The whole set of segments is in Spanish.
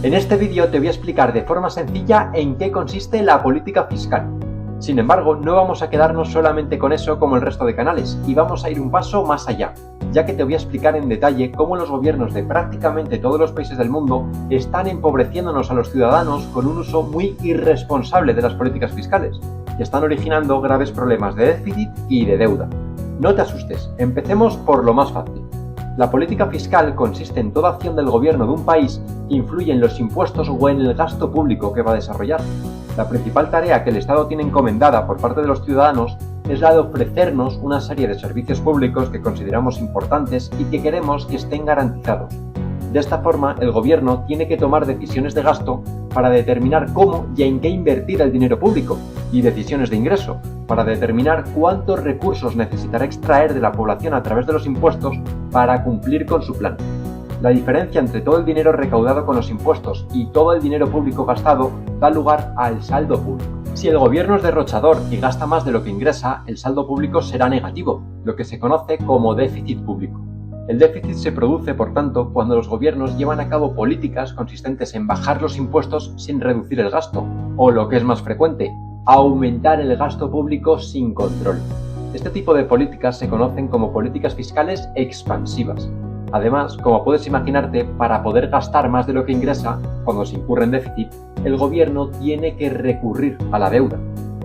En este vídeo te voy a explicar de forma sencilla en qué consiste la política fiscal. Sin embargo, no vamos a quedarnos solamente con eso como el resto de canales, y vamos a ir un paso más allá, ya que te voy a explicar en detalle cómo los gobiernos de prácticamente todos los países del mundo están empobreciéndonos a los ciudadanos con un uso muy irresponsable de las políticas fiscales, que están originando graves problemas de déficit y de deuda. No te asustes, empecemos por lo más fácil. La política fiscal consiste en toda acción del gobierno de un país que influye en los impuestos o en el gasto público que va a desarrollar. La principal tarea que el Estado tiene encomendada por parte de los ciudadanos es la de ofrecernos una serie de servicios públicos que consideramos importantes y que queremos que estén garantizados. De esta forma, el gobierno tiene que tomar decisiones de gasto para determinar cómo y en qué invertir el dinero público, y decisiones de ingreso para determinar cuántos recursos necesitará extraer de la población a través de los impuestos para cumplir con su plan. La diferencia entre todo el dinero recaudado con los impuestos y todo el dinero público gastado da lugar al saldo público. Si el gobierno es derrochador y gasta más de lo que ingresa, el saldo público será negativo, lo que se conoce como déficit público. El déficit se produce, por tanto, cuando los gobiernos llevan a cabo políticas consistentes en bajar los impuestos sin reducir el gasto, o lo que es más frecuente, aumentar el gasto público sin control. Este tipo de políticas se conocen como políticas fiscales expansivas. Además, como puedes imaginarte, para poder gastar más de lo que ingresa, cuando se incurre en déficit, el gobierno tiene que recurrir a la deuda.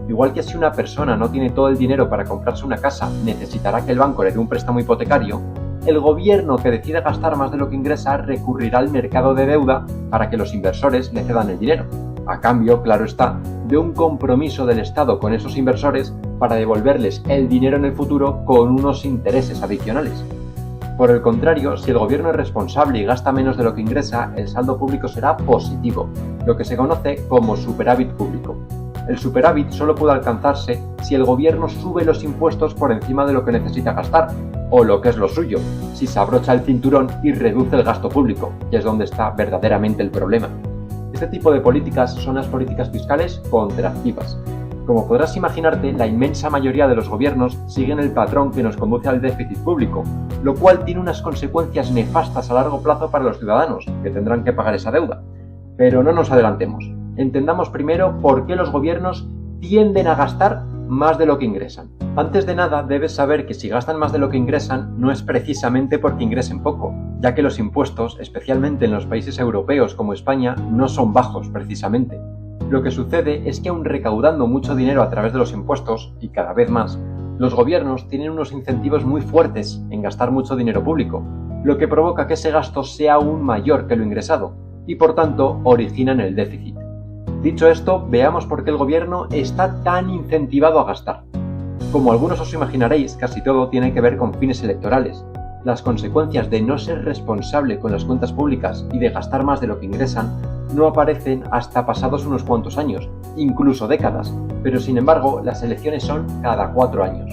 Igual que si una persona no tiene todo el dinero para comprarse una casa, necesitará que el banco le dé un préstamo hipotecario, el gobierno que decida gastar más de lo que ingresa recurrirá al mercado de deuda para que los inversores le cedan el dinero. A cambio, claro está, de un compromiso del Estado con esos inversores para devolverles el dinero en el futuro con unos intereses adicionales. Por el contrario, si el gobierno es responsable y gasta menos de lo que ingresa, el saldo público será positivo, lo que se conoce como superávit público. El superávit solo puede alcanzarse si el gobierno sube los impuestos por encima de lo que necesita gastar, o lo que es lo suyo, si se abrocha el cinturón y reduce el gasto público, que es donde está verdaderamente el problema. Este tipo de políticas son las políticas fiscales contractivas. Como podrás imaginarte, la inmensa mayoría de los gobiernos siguen el patrón que nos conduce al déficit público, lo cual tiene unas consecuencias nefastas a largo plazo para los ciudadanos, que tendrán que pagar esa deuda. Pero no nos adelantemos. Entendamos primero por qué los gobiernos tienden a gastar más de lo que ingresan. Antes de nada, debes saber que si gastan más de lo que ingresan, no es precisamente porque ingresen poco, ya que los impuestos, especialmente en los países europeos como España, no son bajos precisamente. Lo que sucede es que aun recaudando mucho dinero a través de los impuestos, y cada vez más, los gobiernos tienen unos incentivos muy fuertes en gastar mucho dinero público, lo que provoca que ese gasto sea aún mayor que lo ingresado, y por tanto originan el déficit. Dicho esto, veamos por qué el gobierno está tan incentivado a gastar. Como algunos os imaginaréis, casi todo tiene que ver con fines electorales. Las consecuencias de no ser responsable con las cuentas públicas y de gastar más de lo que ingresan no aparecen hasta pasados unos cuantos años, incluso décadas, pero sin embargo las elecciones son cada 4 años.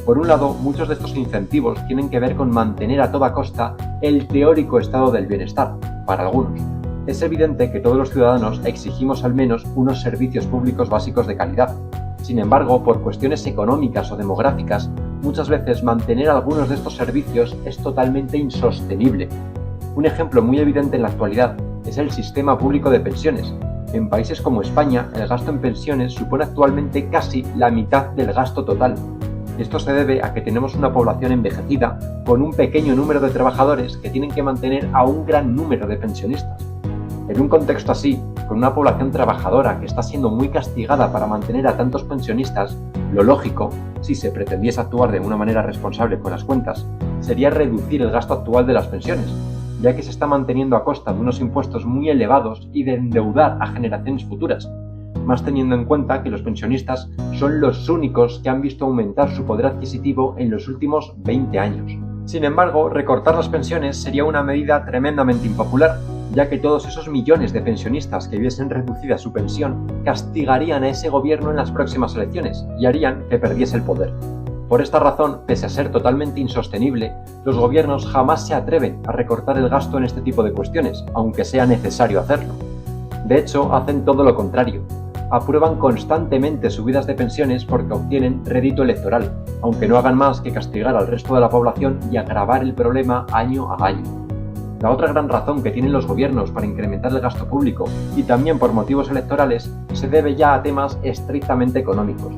Por un lado, muchos de estos incentivos tienen que ver con mantener a toda costa el teórico estado del bienestar, para algunos. Es evidente que todos los ciudadanos exigimos al menos unos servicios públicos básicos de calidad. Sin embargo, por cuestiones económicas o demográficas, muchas veces mantener algunos de estos servicios es totalmente insostenible. Un ejemplo muy evidente en la actualidad es el sistema público de pensiones. En países como España, el gasto en pensiones supone actualmente casi la mitad del gasto total. Esto se debe a que tenemos una población envejecida con un pequeño número de trabajadores que tienen que mantener a un gran número de pensionistas. En un contexto así, con una población trabajadora que está siendo muy castigada para mantener a tantos pensionistas, lo lógico, si se pretendiese actuar de una manera responsable con las cuentas, sería reducir el gasto actual de las pensiones, ya que se está manteniendo a costa de unos impuestos muy elevados y de endeudar a generaciones futuras, más teniendo en cuenta que los pensionistas son los únicos que han visto aumentar su poder adquisitivo en los últimos 20 años. Sin embargo, recortar las pensiones sería una medida tremendamente impopular, ya que todos esos millones de pensionistas que viesen reducida su pensión castigarían a ese gobierno en las próximas elecciones y harían que perdiese el poder. Por esta razón, pese a ser totalmente insostenible, los gobiernos jamás se atreven a recortar el gasto en este tipo de cuestiones, aunque sea necesario hacerlo. De hecho, hacen todo lo contrario. Aprueban constantemente subidas de pensiones porque obtienen rédito electoral, aunque no hagan más que castigar al resto de la población y agravar el problema año a año. La otra gran razón que tienen los gobiernos para incrementar el gasto público, y también por motivos electorales, se debe ya a temas estrictamente económicos.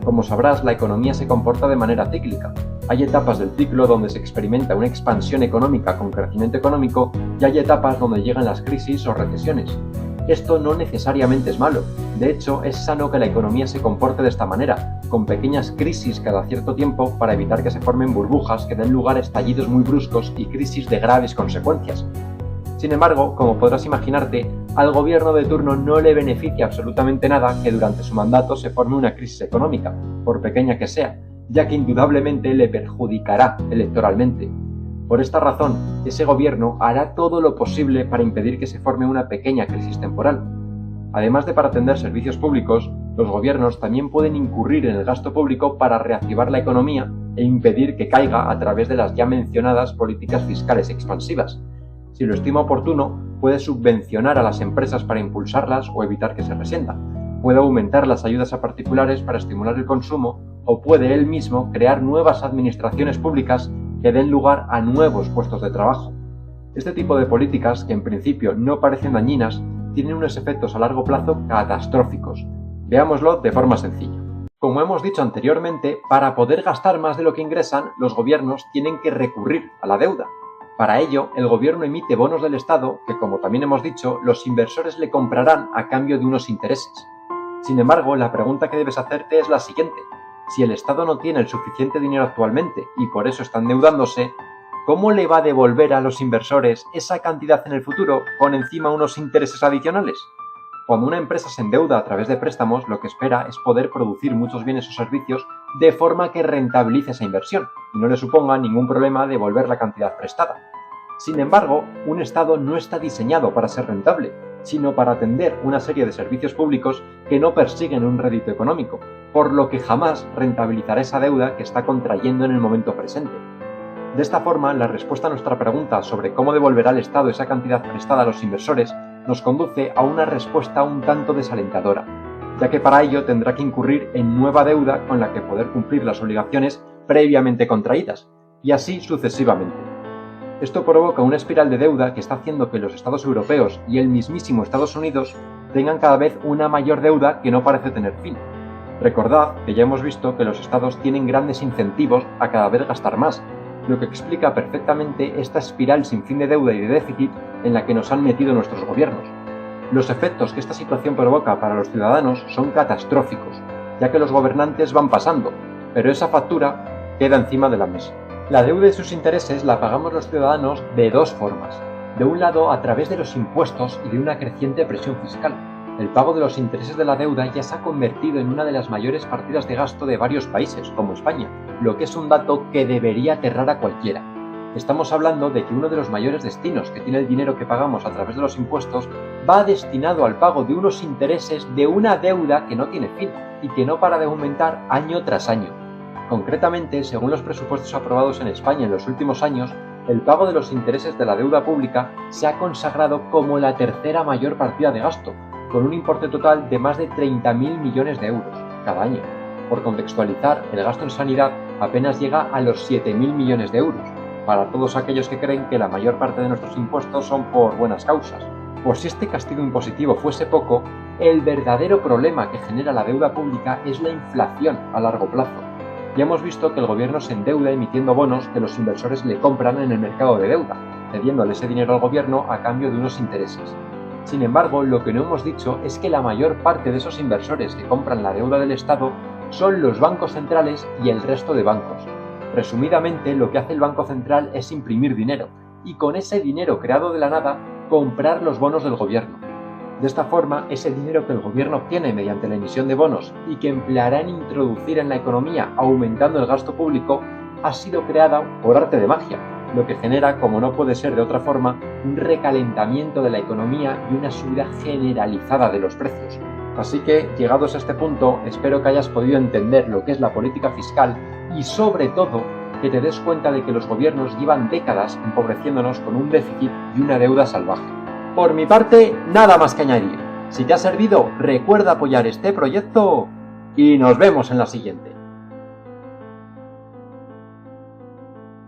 Como sabrás, la economía se comporta de manera cíclica. Hay etapas del ciclo donde se experimenta una expansión económica con crecimiento económico y hay etapas donde llegan las crisis o recesiones. Esto no necesariamente es malo. De hecho, es sano que la economía se comporte de esta manera, con pequeñas crisis cada cierto tiempo para evitar que se formen burbujas que den lugar a estallidos muy bruscos y crisis de graves consecuencias. Sin embargo, como podrás imaginarte, al gobierno de turno no le beneficia absolutamente nada que durante su mandato se forme una crisis económica, por pequeña que sea, ya que indudablemente le perjudicará electoralmente. Por esta razón, ese gobierno hará todo lo posible para impedir que se forme una pequeña crisis temporal. Además de para atender servicios públicos, los gobiernos también pueden incurrir en el gasto público para reactivar la economía e impedir que caiga a través de las ya mencionadas políticas fiscales expansivas. Si lo estima oportuno, puede subvencionar a las empresas para impulsarlas o evitar que se resientan. Puede aumentar las ayudas a particulares para estimular el consumo o puede él mismo crear nuevas administraciones públicas que den lugar a nuevos puestos de trabajo. Este tipo de políticas, que en principio no parecen dañinas, tienen unos efectos a largo plazo catastróficos. Veámoslo de forma sencilla. Como hemos dicho anteriormente, para poder gastar más de lo que ingresan, los gobiernos tienen que recurrir a la deuda. Para ello, el gobierno emite bonos del Estado que, como también hemos dicho, los inversores le comprarán a cambio de unos intereses. Sin embargo, la pregunta que debes hacerte es la siguiente. Si el Estado no tiene el suficiente dinero actualmente y por eso está endeudándose, ¿cómo le va a devolver a los inversores esa cantidad en el futuro con encima unos intereses adicionales? Cuando una empresa se endeuda a través de préstamos, lo que espera es poder producir muchos bienes o servicios de forma que rentabilice esa inversión y no le suponga ningún problema devolver la cantidad prestada. Sin embargo, un Estado no está diseñado para ser rentable, sino para atender una serie de servicios públicos que no persiguen un rédito económico, por lo que jamás rentabilizará esa deuda que está contrayendo en el momento presente. De esta forma, la respuesta a nuestra pregunta sobre cómo devolverá el Estado esa cantidad prestada a los inversores nos conduce a una respuesta un tanto desalentadora, ya que para ello tendrá que incurrir en nueva deuda con la que poder cumplir las obligaciones previamente contraídas, y así sucesivamente. Esto provoca una espiral de deuda que está haciendo que los Estados europeos y el mismísimo Estados Unidos tengan cada vez una mayor deuda que no parece tener fin. Recordad que ya hemos visto que los Estados tienen grandes incentivos a cada vez gastar más, lo que explica perfectamente esta espiral sin fin de deuda y de déficit en la que nos han metido nuestros gobiernos. Los efectos que esta situación provoca para los ciudadanos son catastróficos, ya que los gobernantes van pasando, pero esa factura queda encima de la mesa. La deuda y sus intereses la pagamos los ciudadanos de dos formas. De un lado, a través de los impuestos y de una creciente presión fiscal. El pago de los intereses de la deuda ya se ha convertido en una de las mayores partidas de gasto de varios países, como España, lo que es un dato que debería aterrar a cualquiera. Estamos hablando de que uno de los mayores destinos que tiene el dinero que pagamos a través de los impuestos va destinado al pago de unos intereses de una deuda que no tiene fin y que no para de aumentar año tras año. Concretamente, según los presupuestos aprobados en España en los últimos años, el pago de los intereses de la deuda pública se ha consagrado como la tercera mayor partida de gasto, con un importe total de más de 30.000 millones de euros cada año. Por contextualizar, el gasto en sanidad apenas llega a los 7.000 millones de euros, para todos aquellos que creen que la mayor parte de nuestros impuestos son por buenas causas. Por si este castigo impositivo fuese poco, el verdadero problema que genera la deuda pública es la inflación a largo plazo. Ya hemos visto que el gobierno se endeuda emitiendo bonos que los inversores le compran en el mercado de deuda, cediéndole ese dinero al gobierno a cambio de unos intereses. Sin embargo, lo que no hemos dicho es que la mayor parte de esos inversores que compran la deuda del Estado son los bancos centrales y el resto de bancos. Resumidamente, lo que hace el Banco Central es imprimir dinero, y con ese dinero creado de la nada, comprar los bonos del gobierno. De esta forma, ese dinero que el gobierno obtiene mediante la emisión de bonos y que empleará en introducir en la economía aumentando el gasto público, ha sido creada por arte de magia, lo que genera, como no puede ser de otra forma, un recalentamiento de la economía y una subida generalizada de los precios. Así que, llegados a este punto, espero que hayas podido entender lo que es la política fiscal y, sobre todo, que te des cuenta de que los gobiernos llevan décadas empobreciéndonos con un déficit y una deuda salvaje. Por mi parte, nada más que añadir. Si te ha servido, recuerda apoyar este proyecto y nos vemos en la siguiente.